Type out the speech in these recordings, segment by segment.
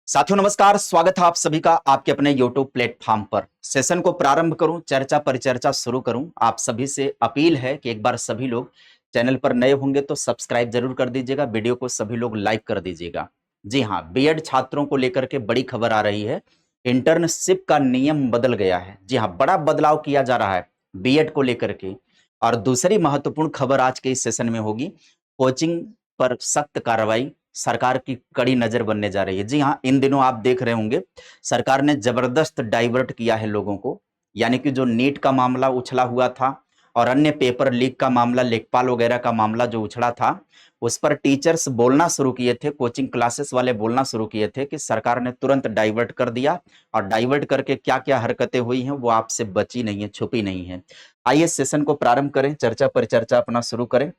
साथियों नमस्कार, स्वागत है आप सभी का आपके अपने YouTube प्लेटफॉर्म पर। सेशन को प्रारंभ करूं, चर्चा परिचर्चा शुरू करूं। आप सभी से अपील है कि एक बार सभी लोग चैनल पर नए होंगे तो सब्सक्राइब जरूर कर दीजिएगा, वीडियो को सभी लोग लाइक कर दीजिएगा। जी हां, बीएड छात्रों को लेकर के बड़ी खबर आ रही है। इंटर्नशिप का नियम बदल गया है। जी हां, बड़ा बदलाव किया जा रहा है बीएड को लेकर के। और दूसरी महत्वपूर्ण खबर आज के इस सेशन में होगी, कोचिंग पर सख्त कार्रवाई, सरकार की कड़ी नजर बनने जा रही है। जी हाँ, इन दिनों आप देख रहे होंगे सरकार ने जबरदस्त डाइवर्ट किया है लोगों को। यानी कि जो नीट का मामला उछला हुआ था और अन्य पेपर लीक का मामला, लेखपाल वगैरह का मामला जो उछला था, उस पर टीचर्स बोलना शुरू किए थे, कोचिंग क्लासेस वाले बोलना शुरू किए थे कि सरकार ने तुरंत डाइवर्ट कर दिया। और डाइवर्ट करके क्या क्या हरकतें हुई हैं वो आपसे बची नहीं है, छुपी नहीं है। आइए सेशन को प्रारंभ करें, चर्चा परिचर्चा अपना शुरू करें।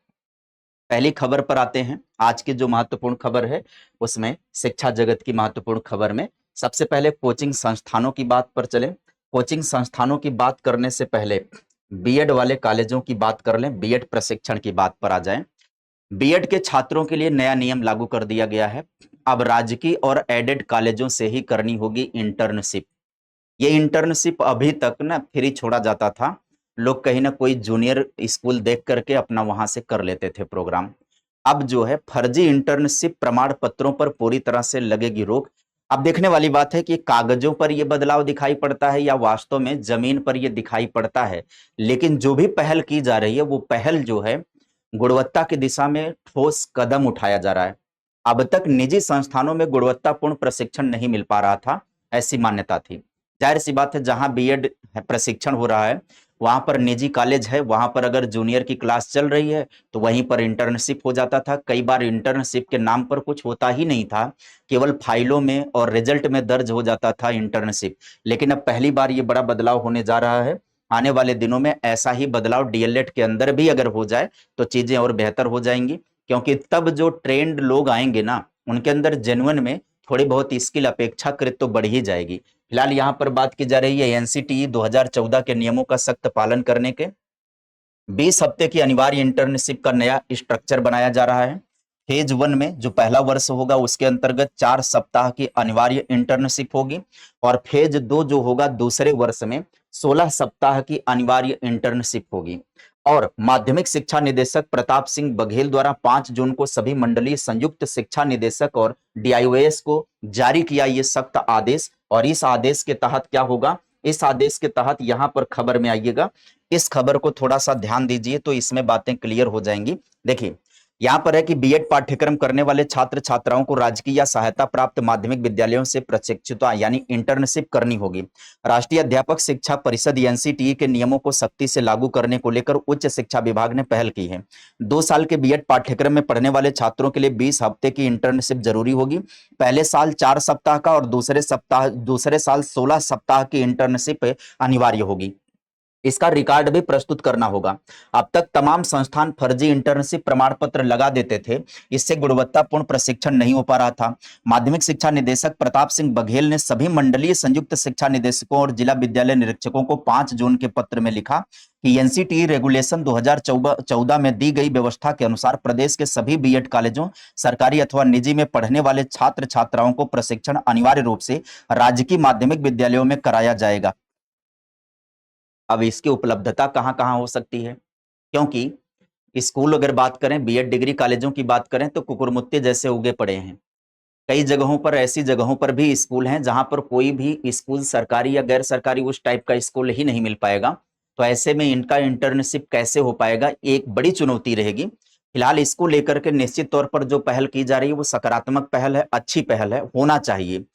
पहली खबर पर आते हैं। आज की जो महत्वपूर्ण खबर है उसमें शिक्षा जगत की महत्वपूर्ण खबर में सबसे पहले कोचिंग संस्थानों की बात पर चले। कोचिंग संस्थानों की बात करने से पहले बीएड वाले कॉलेजों की बात कर लें, बीएड प्रशिक्षण की बात पर आ जाएं। बीएड के छात्रों के लिए नया नियम लागू कर दिया गया है। अब राजकीय और एडेड कॉलेजों से ही करनी होगी इंटर्नशिप। ये इंटर्नशिप अभी तक ना फ्री छोड़ा जाता था। लोग कहीं ना कोई जूनियर स्कूल देख करके अपना वहां से कर लेते थे प्रोग्राम। अब जो है फर्जी इंटर्नशिप प्रमाण पत्रों पर पूरी तरह से लगेगी रोक। अब देखने वाली बात है कि कागजों पर यह बदलाव दिखाई पड़ता है या वास्तव में जमीन पर यह दिखाई पड़ता है। लेकिन जो भी पहल की जा रही है वो पहल जो है गुणवत्ता की दिशा में ठोस कदम उठाया जा रहा है। अब तक निजी संस्थानों में गुणवत्तापूर्ण प्रशिक्षण नहीं मिल पा रहा था, ऐसी मान्यता थी। जाहिर सी बात है, जहां बीएड प्रशिक्षण हो रहा है वहां पर निजी कॉलेज है, वहां पर अगर जूनियर की क्लास चल रही है तो वहीं पर इंटर्नशिप हो जाता था। कई बार इंटर्नशिप के नाम पर कुछ होता ही नहीं था, केवल फाइलों में और रिजल्ट में दर्ज हो जाता था इंटर्नशिप। लेकिन अब पहली बार ये बड़ा बदलाव होने जा रहा है। आने वाले दिनों में ऐसा ही बदलाव डीएलएड के अंदर भी अगर हो जाए तो चीजें और बेहतर हो जाएंगी, क्योंकि तब जो ट्रेंड लोग आएंगे ना उनके अंदर जेन्युइन में थोड़ी बहुत स्किल अपेक्षाकृत तो बढ़ ही जाएगी। फिलहाल यहाँ पर बात की जा रही है एनसीटीई 2014 के नियमों का सख्त पालन करने के। 20 हफ्ते की अनिवार्य इंटर्नशिप का नया स्ट्रक्चर बनाया जा रहा है। फेज 1 में जो पहला वर्ष होगा उसके अंतर्गत 4 सप्ताह की अनिवार्य इंटर्नशिप होगी। और फेज 2 जो होगा दूसरे वर्ष में 16 सप्ताह की अनिवार्य इंटर्नशिप होगी। और माध्यमिक शिक्षा निदेशक प्रताप सिंह बघेल द्वारा 5 जून को सभी मंडलीय संयुक्त शिक्षा निदेशक और डीआईओएस को जारी किया ये सख्त आदेश। और इस आदेश के तहत क्या होगा, इस आदेश के तहत यहां पर खबर में आइएगा, इस खबर को थोड़ा सा ध्यान दीजिए तो इसमें बातें क्लियर हो जाएंगी। देखिए यहां पर है कि बीएड पाठ्यक्रम करने वाले छात्र छात्राओं को राजकीय या सहायता प्राप्त माध्यमिक विद्यालयों से प्रशिक्षित यानी इंटर्नशिप करनी होगी। राष्ट्रीय अध्यापक शिक्षा परिषद एनसीटीई के नियमों को सख्ती से लागू करने को लेकर उच्च शिक्षा विभाग ने पहल की है। 2 साल के बीएड पाठ्यक्रम में पढ़ने वाले छात्रों के लिए 20 हफ्ते की इंटर्नशिप जरूरी होगी। पहले साल 4 सप्ताह का और दूसरे साल 16 सप्ताह की इंटर्नशिप अनिवार्य होगी। इसका रिकॉर्ड भी प्रस्तुत करना होगा। अब तक तमाम संस्थान फर्जी इंटर्नशिप प्रमाण पत्र लगा देते थे, इससे गुणवत्तापूर्ण प्रशिक्षण नहीं हो पा रहा था। माध्यमिक शिक्षा निदेशक प्रताप सिंह बघेल ने सभी मंडलीय संयुक्त शिक्षा निदेशकों और जिला विद्यालय निरीक्षकों को 5 जून के पत्र में लिखा कि एनसीटीई रेगुलेशन 2014 में दी गई व्यवस्था के अनुसार प्रदेश के सभी बीएड कॉलेजों, सरकारी अथवा निजी में पढ़ने वाले छात्र छात्राओं को प्रशिक्षण अनिवार्य रूप से राजकीय माध्यमिक विद्यालयों में कराया जाएगा। अब इसकी उपलब्धता कहाँ-कहाँ हो सकती है? क्योंकि स्कूल अगर बात करें, बीएड डिग्री कॉलेजों की बात करें तो कुकुरमुत्ते जैसे उगे पड़े हैं। कई जगहों पर, ऐसी जगहों पर भी स्कूल हैं जहां पर कोई भी स्कूल सरकारी या गैर सरकारी उस टाइप का स्कूल ही नहीं मिल पाएगा। तो ऐसे में इनका इंटर्नशिप कैसे हो पाएगा, एक बड़ी चुनौती रहेगी। फिलहाल इसको लेकर के निश्चित तौर पर जो पहल की जा रही है वो सकारात्मक पहल है, अच्छी पहल है, होना चाहिए।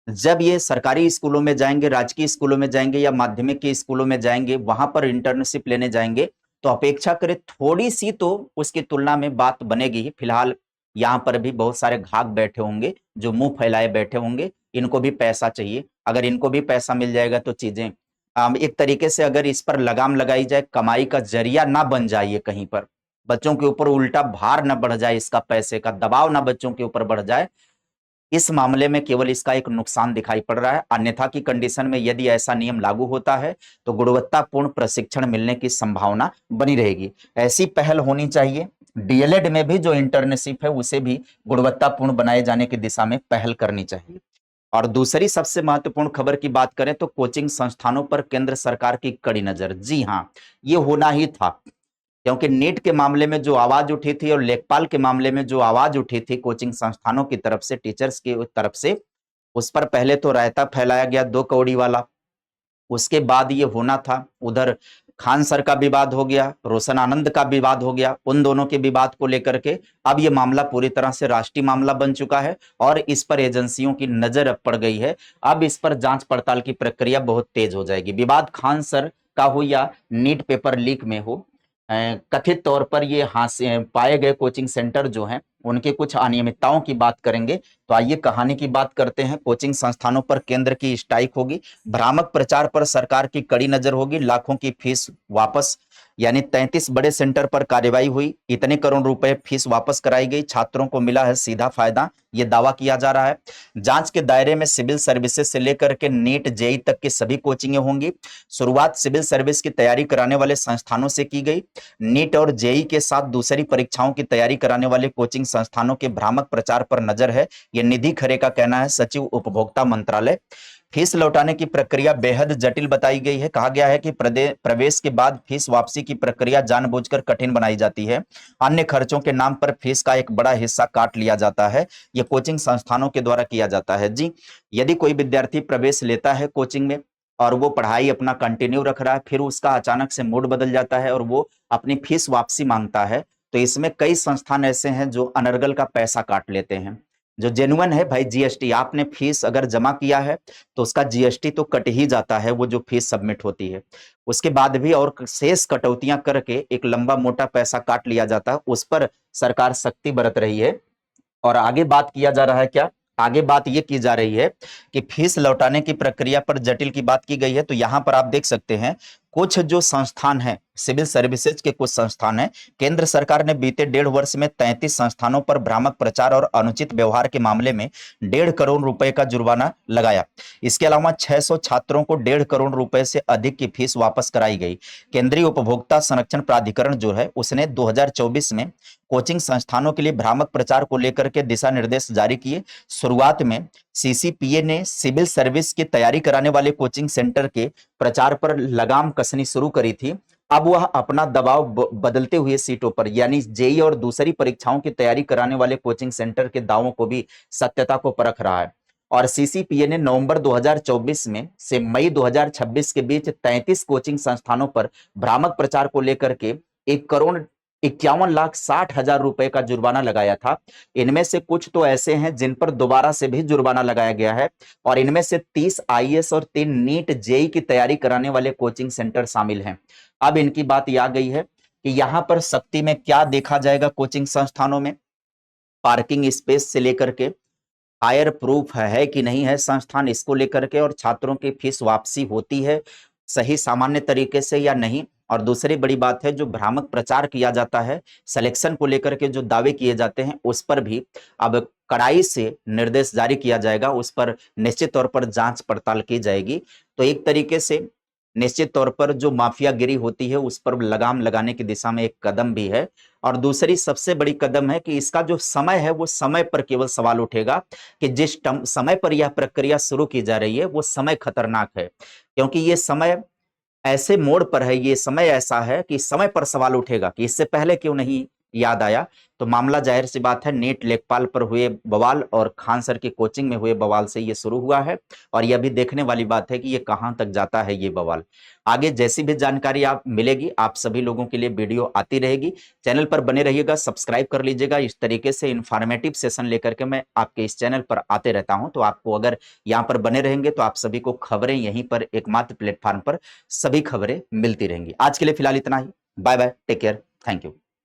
जब ये सरकारी स्कूलों में जाएंगे, राजकीय स्कूलों में जाएंगे या माध्यमिक के स्कूलों में जाएंगे, वहां पर इंटर्नशिप लेने जाएंगे तो अपेक्षाकृत थोड़ी सी तो उसकी तुलना में बात बनेगी ही। फिलहाल यहाँ पर भी बहुत सारे घाक बैठे होंगे जो मुंह फैलाए बैठे होंगे, इनको भी पैसा चाहिए। अगर इनको भी पैसा मिल जाएगा तो चीजें एक तरीके से अगर इस पर लगाम लगाई जाए, कमाई का जरिया ना बन जाए, ये कहीं पर बच्चों के ऊपर उल्टा भार ना बढ़ जाए, इसका पैसे का दबाव ना बच्चों के ऊपर बढ़ जाए, इस मामले में केवल इसका एक नुकसान दिखाई पड़ रहा है। अन्यथा की कंडीशन में यदि ऐसा नियम लागू होता है तो गुणवत्तापूर्ण प्रशिक्षण मिलने की संभावना बनी रहेगी। ऐसी पहल होनी चाहिए। डीएलएड में भी जो इंटर्नशिप है उसे भी गुणवत्तापूर्ण बनाए जाने की दिशा में पहल करनी चाहिए। और दूसरी सबसे महत्वपूर्ण खबर की बात करें तो कोचिंग संस्थानों पर केंद्र सरकार की कड़ी नजर। जी हाँ, ये होना ही था, क्योंकि नीट के मामले में जो आवाज उठी थी और लेखपाल के मामले में जो आवाज उठी थी कोचिंग संस्थानों की तरफ से, टीचर्स की तरफ से, उस पर पहले तो रायता फैलाया गया 2 कौड़ी वाला। उसके बाद ये होना था। उधर खान सर का विवाद हो गया, रोशन आनंद का विवाद हो गया। उन दोनों के विवाद को लेकर के अब ये मामला पूरी तरह से राष्ट्रीय मामला बन चुका है और इस पर एजेंसियों की नजर अब पड़ गई है। अब इस पर जांच पड़ताल की प्रक्रिया बहुत तेज हो जाएगी। विवाद खान सर का हो या नीट पेपर लीक में हो, कथित तौर पर ये हासिल पाए गए कोचिंग सेंटर जो हैं उनके कुछ अनियमितताओं की बात करेंगे। तो आइए कहानी की बात करते हैं। कोचिंग संस्थानों पर केंद्र की स्ट्राइक होगी, भ्रामक प्रचार पर सरकार की कड़ी नजर होगी, लाखों की फीस वापस, यानी 33 बड़े सेंटर पर कार्रवाई हुई, इतने करोड़ रुपए फीस वापस कराई गई, छात्रों को मिला है सीधा फायदा, ये दावा किया जा रहा है। जांच के दायरे में सिविल सर्विसेज से लेकर के नीट जेई तक की सभी कोचिंगें होंगी। शुरुआत सिविल सर्विस की तैयारी कराने वाले संस्थानों से की गई। नीट और जेई के साथ दूसरी परीक्षाओं की तैयारी कराने वाले कोचिंग संस्थानों के भ्रामक प्रचार पर नजर है, यह निधि खरे का कहना है, सचिव उपभोक्ता मंत्रालय। फीस लौटाने की प्रक्रिया बेहद जटिल बताई गई है। कहा गया है कि प्रवेश के बाद फीस वापसी की प्रक्रिया जानबूझकर कठिन बनाई जाती है। अन्य खर्चों के नाम पर फीस का एक बड़ा हिस्सा काट लिया जाता है। यह कोचिंग संस्थानों के द्वारा किया जाता है। जी, यदि कोई विद्यार्थी प्रवेश लेता है कोचिंग में और वो पढ़ाई अपना कंटिन्यू रख रहा है, फिर उसका अचानक से मूड बदल जाता है और वो अपनी फीस वापसी मांगता है, तो इसमें कई संस्थान ऐसे हैं जो अनर्गल का पैसा काट लेते हैं। जो जेन्युइन है भाई, जीएसटी, आपने फीस अगर जमा किया है तो उसका जीएसटी तो कट ही जाता है, वो जो फीस सबमिट होती है। उसके बाद भी और शेष कटौतियां करके एक लंबा मोटा पैसा काट लिया जाता है। उस पर सरकार सख्ती बरत रही है। और आगे बात किया जा रहा है क्या, आगे बात यह की जा रही है कि फीस लौटाने की प्रक्रिया पर जटिल की बात की गई है। तो यहां पर आप देख सकते हैं कुछ जो संस्थान हैं, सिविल सर्विसेज के कुछ संस्थान हैं, केंद्र सरकार ने बीते 1.5 वर्ष में 33 संस्थानों पर भ्रामक प्रचार और अनुचित व्यवहार के मामले में 1.5 करोड़ रुपए का जुर्माना लगाया। इसके अलावा 600 छात्रों को 1.5 करोड़ रुपए से अधिक की फीस वापस कराई गई। केंद्रीय उपभोक्ता संरक्षण प्राधिकरण जो है उसने 2024 में कोचिंग संस्थानों के लिए भ्रामक प्रचार को लेकर के दिशा निर्देश जारी किए। शुरुआत में सीसीपीए ने सिविल सर्विस की तैयारी कराने वाले कोचिंग सेंटर के प्रचार पर लगाम कसनी शुरू करी थी। अब वह अपना दबाव बदलते हुए सीटों पर, यानी जेई और दूसरी परीक्षाओं की तैयारी कराने वाले कोचिंग सेंटर के दावों को भी सत्यता को परख रहा है। और सीसीपीए ने नवंबर 2024 में से मई 2026 के बीच 33 कोचिंग संस्थानों पर भ्रामक प्रचार को लेकर के 1,51,60,000 रुपए का जुर्माना लगाया था। इनमें से कुछ तो ऐसे हैं जिन पर दोबारा से भी जुर्माना लगाया गया है और इनमें से 30 आईएएस और 3 नीट जेई की तैयारी कराने वाले कोचिंग सेंटर शामिल हैं। अब इनकी बात यह आ गई है कि यहां पर सख्ती में क्या देखा जाएगा कोचिंग संस्थानों में, पार्किंग स्पेस से लेकर के हायर प्रूफ है कि नहीं है संस्थान, इसको लेकर के, और छात्रों की फीस वापसी होती है सही सामान्य तरीके से या नहीं। और दूसरी बड़ी बात है, जो भ्रामक प्रचार किया जाता है, सिलेक्शन को लेकर के जो दावे किए जाते हैं, उस पर भी अब कड़ाई से निर्देश जारी किया जाएगा, उस पर निश्चित तौर पर जांच पड़ताल की जाएगी। तो एक तरीके से निश्चित तौर पर जो माफियागिरी होती है उस पर लगाम लगाने की दिशा में एक कदम भी है। और दूसरी सबसे बड़ी कदम है कि इसका जो समय है वो समय पर केवल सवाल उठेगा कि जिस समय पर यह प्रक्रिया शुरू की जा रही है वो समय खतरनाक है, क्योंकि ये समय ऐसे मोड़ पर है, ये समय ऐसा है कि समय पर सवाल उठेगा कि इससे पहले क्यों नहीं याद आया। तो मामला जाहिर सी बात है, नीट लेखपाल पर हुए बवाल और खान सर की कोचिंग में हुए बवाल से ये शुरू हुआ है और यह भी देखने वाली बात है कि ये कहां तक जाता है ये बवाल। आगे जैसी भी जानकारी आप मिलेगी आप सभी लोगों के लिए वीडियो आती रहेगी। चैनल पर बने रहिएगा, सब्सक्राइब कर लीजिएगा। इस तरीके से इंफॉर्मेटिव सेशन लेकर के मैं आपके इस चैनल पर आते रहता हूं, तो आपको अगर यहाँ पर बने रहेंगे तो आप सभी को खबरें यहीं पर एकमात्र प्लेटफॉर्म पर सभी खबरें मिलती रहेंगी। आज के लिए फिलहाल इतना ही। Bye bye, take care, thank you.